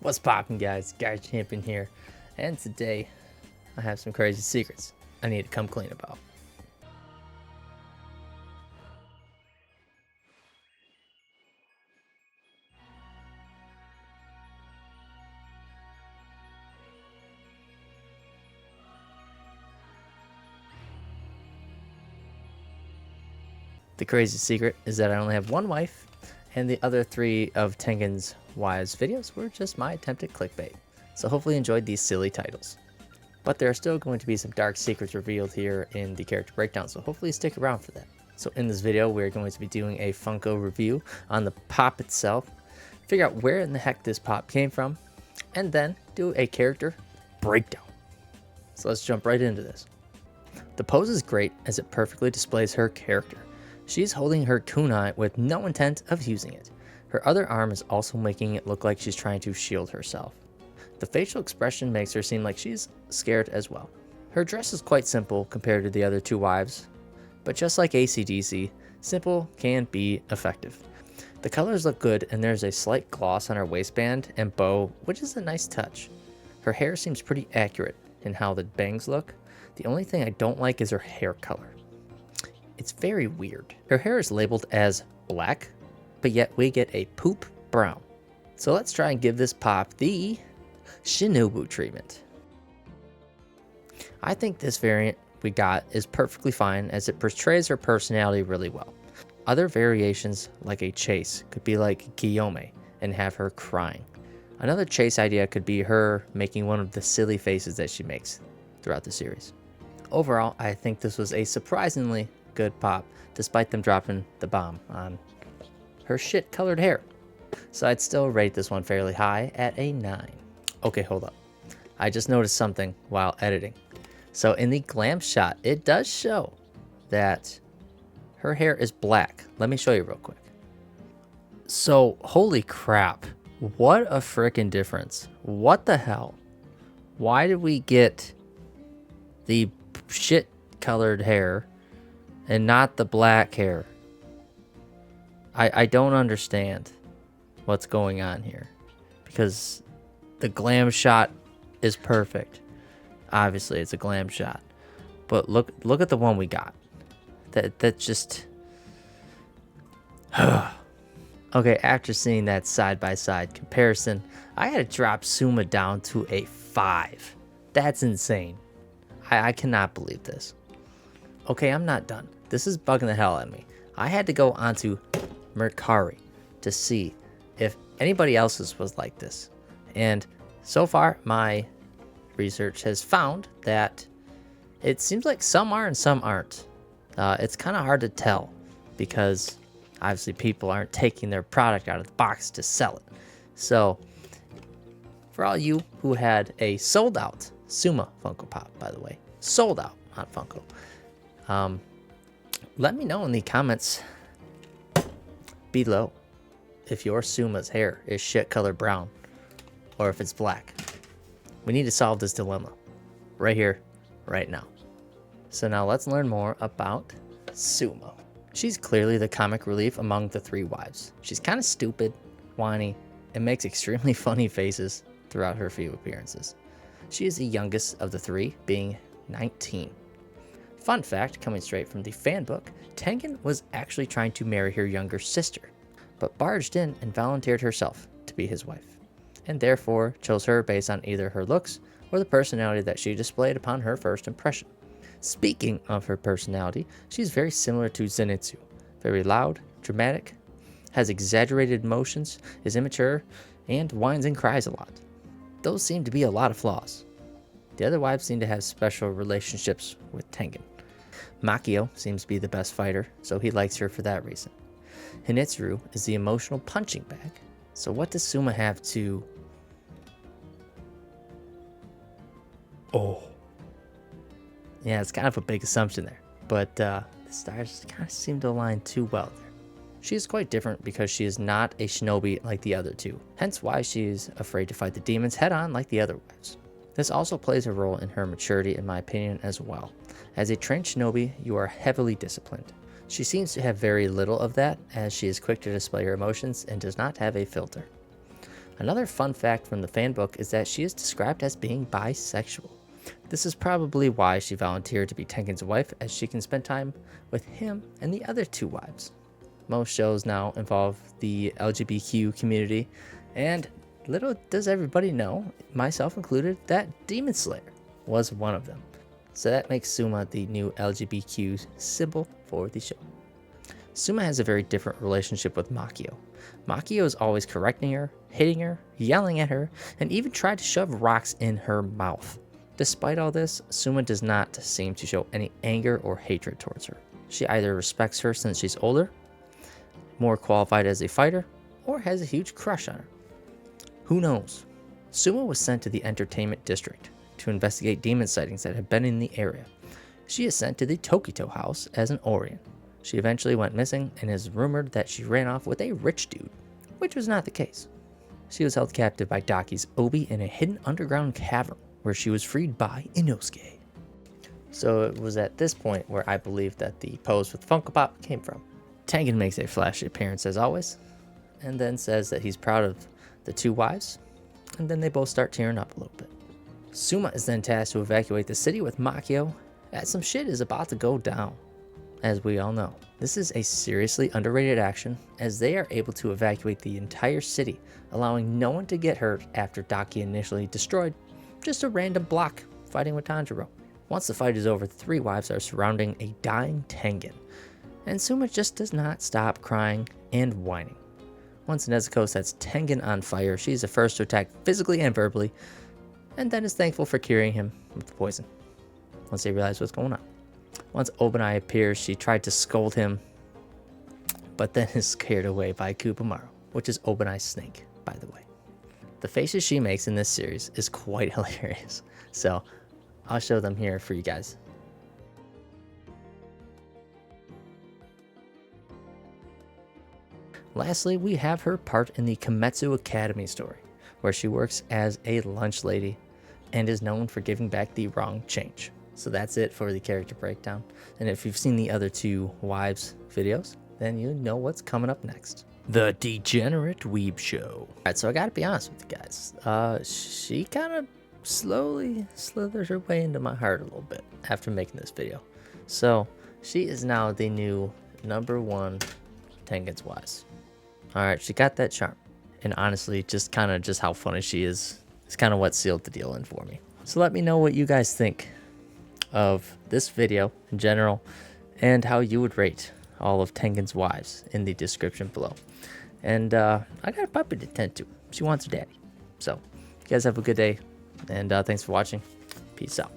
What's poppin', guys? Guy Champion here, and today I have some crazy secrets I need to come clean about. The crazy secret is that I only have one wife, and the other three of Tengen's wives' videos were just my attempt at clickbait. So hopefully you enjoyed these silly titles. But there are still going to be some dark secrets revealed here in the character breakdown, so hopefully stick around for that. So in this video, we're going to be doing a Funko review on the pop itself, figure out where in the heck this pop came from, and then do a character breakdown. So let's jump right into this. The pose is great as it perfectly displays her character. She's holding her kunai with no intent of using it. Her other arm is also making it look like she's trying to shield herself. The facial expression makes her seem like she's scared as well. Her dress is quite simple compared to the other two wives, but just like AC/DC, simple can be effective. The colors look good and there's a slight gloss on her waistband and bow, which is a nice touch. Her hair seems pretty accurate in how the bangs look. The only thing I don't like is her hair color. It's very weird. Her hair is labeled as black, but yet we get a poop brown. So let's try and give this pop the Shinobu treatment. I think this variant we got is perfectly fine as it portrays her personality really well. Other variations like a chase could be like Guillaume and have her crying. Another chase idea could be her making one of the silly faces that she makes throughout the series. Overall, I think this was a surprisingly good pop, despite them dropping the bomb on her shit colored hair. So I'd still rate this one fairly high at a 9. Okay, hold up. I just noticed something while editing. So in the glam shot, it does show that her hair is black. Let me show you real quick. So holy crap. What a freaking difference. What the hell? Why did we get the shit colored hair and not the black hair? I don't understand what's going on here, because the glam shot is perfect. Obviously it's a glam shot, but look at the one we got. That just okay, after seeing that side-by-side comparison, I had to drop SUMA down to a 5. That's insane. I cannot believe this. Okay, I'm not done. This is bugging the hell out of me. I had to go onto Mercari to see if anybody else's was like this. And so far, my research has found that it seems like some are and some aren't. It's kind of hard to tell because obviously people aren't taking their product out of the box to sell it. So for all you who had a sold out SUMA Funko Pop, by the way, sold out on Funko, let me know in the comments below if your SUMA's hair is shit color brown or if it's black. We need to solve this dilemma right here, right now. So now let's learn more about SUMA. She's clearly the comic relief among the three wives. She's kind of stupid, whiny, and makes extremely funny faces throughout her few appearances. She is the youngest of the three, being 19. Fun fact, coming straight from the fan book, Tengen was actually trying to marry her younger sister, but barged in and volunteered herself to be his wife, and therefore chose her based on either her looks or the personality that she displayed upon her first impression. Speaking of her personality, she's very similar to Zenitsu. Very loud, dramatic, has exaggerated emotions, is immature, and whines and cries a lot. Those seem to be a lot of flaws. The other wives seem to have special relationships with Tengen. Makio seems to be the best fighter, so he likes her for that reason. Hinatsuru is the emotional punching bag. So what does SUMA have to... Oh. Yeah, it's kind of a big assumption there, but the stars kind of seem to align too well there. She is quite different because she is not a shinobi like the other two, hence why she is afraid to fight the demons head-on like the other wives. This also plays a role in her maturity in my opinion as well. As a trained shinobi, you are heavily disciplined. She seems to have very little of that, as she is quick to display her emotions and does not have a filter. Another fun fact from the fan book is that she is described as being bisexual. This is probably why she volunteered to be Tengen's wife, as she can spend time with him and the other 2 wives. Most shows now involve the LGBTQ community, and little does everybody know, myself included, that Demon Slayer was one of them. So that makes SUMA the new LGBTQ symbol for the show. SUMA has a very different relationship with Makio. Makio is always correcting her, hitting her, yelling at her, and even tried to shove rocks in her mouth. Despite all this, SUMA does not seem to show any anger or hatred towards her. She either respects her since she's older, more qualified as a fighter, or has a huge crush on her. Who knows? SUMA was sent to the entertainment district to investigate demon sightings that had been in the area. She is sent to the Tokito house as an Orion. She eventually went missing, and it is rumored that she ran off with a rich dude, which was not the case. She was held captive by Daki's Obi in a hidden underground cavern, where she was freed by Inosuke. So it was at this point where I believe that the pose with Funko Pop came from. Tengen makes a flashy appearance as always, and then says that he's proud of the 2 wives, and then they both start tearing up a little bit. SUMA is then tasked to evacuate the city with Makio, as some shit is about to go down. As we all know, this is a seriously underrated action, as they are able to evacuate the entire city, allowing no one to get hurt after Daki initially destroyed just a random block fighting with Tanjiro. Once the fight is over, the 3 wives are surrounding a dying Tengen, and SUMA just does not stop crying and whining. Once Nezuko sets Tengen on fire, she's the first to attack physically and verbally, and then is thankful for curing him with the poison, once they realize what's going on. Once Obanai appears, she tried to scold him, but then is scared away by Kubamaru, which is Obanai's snake, by the way. The faces she makes in this series is quite hilarious, so I'll show them here for you guys. Lastly, we have her part in the Kimetsu Academy story, where she works as a lunch lady and is known for giving back the wrong change. So that's it for the character breakdown. And if you've seen the other 2 wives videos, then you know what's coming up next. The Degenerate Weeb Show. Alright, so I gotta be honest with you guys. She kind of slowly slithered her way into my heart a little bit after making this video. So she is now the new #1 Tengen's wives. Alright, she got that charm. And honestly, just how funny she is kind of what sealed the deal in for me. So let me know what you guys think of this video in general, and how you would rate all of Tengen's wives in the description below. And I got a puppy to tend to. She wants her daddy. So you guys have a good day, and thanks for watching. Peace out.